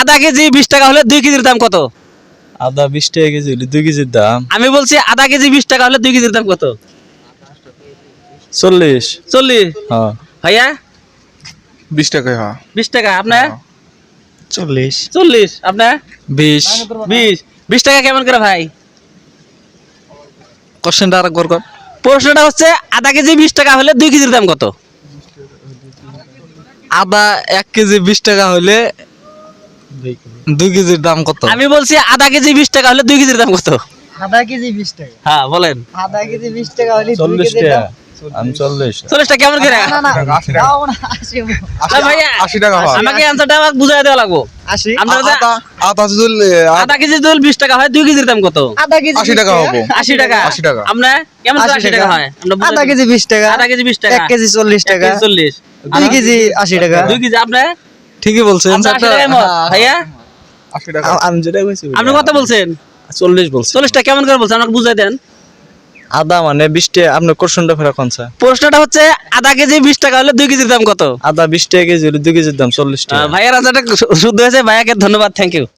আধা কেজি 20 টাকা হলে 2 কেজির দাম কত? আদা 20 টাকা কেজি হলে 2 কেজির দাম আমি বলছি আধা কেজি 20 টাকা হলে 2 কেজির দাম কত? 40। 40। হ্যাঁ ভাইয়া 20 টাকা হ্যাঁ 20 টাকা, আপনার 40 40, আপনার 20 20 টাকা কেমন করে ভাই? কোশ্চেনটা আরেকবার কর। প্রশ্নটা হচ্ছে আধা কেজি 20 টাকা হলে 2 কেজির দাম কত? আদা 1 কেজি 20 টাকা হলে 2 কেজির দাম কত? আমি বলছি আধা কেজি 20 টাকা হলে 2 কেজির দাম কত? আধা কেজি 20 টাকা। হ্যাঁ বলেন। আধা কেজি 20 টাকা হলে 2 40 কেজি টাকা। দাম। আমি 40। 40 টাকা কেমন করে? না না 80 টাকা। দাও না 80 না ভাইয়া 80 টাকা হয়। আমাকে অ্যানসারটা আমাকে বুঝাই দেওয়া লাগবে। 80 আপনারা আদা যদি আধা কেজি দুল 20 টাকা হয়, 2 কেজির দাম কত? আধা কেজি 80 টাকা হবে 80 টাকা। 80 টাকা। আমরা কেমন করে 80 টাকা হয়? আমরা বুঝাই আধা দিই। কেজি 20 টাকা। আধা কেজি 20 টাকা। 1 কেজি 40 টাকা। 40। 2 কেজি 80 টাকা। 2 কেজি আপনার ঠিকই বলছেন আপনার 80 টাকায় মত। ভাইয়া 80 টাকা। আমি যেটা কইছি আপনি কত বলছেন? 40 বলছি। 40 টাকা কেমন করে বলছেন আমাকে বুঝাই দেন। আদা মানে 20 টাকা। আপনার কোশ্চেনটা ফেরা কোনটা? প্রশ্নটা হচ্ছে আধা কেজি 20 টাকা হলে 2 কেজির দাম কত? আদা 20 টাকা কেজি হলে 2 কেজির দাম 40 টাকা। ভাইয়ার আনসারটা শুদ্ধ হয়েছে, ভাইয়াকে ধন্যবাদ, থ্যাংক ইউ।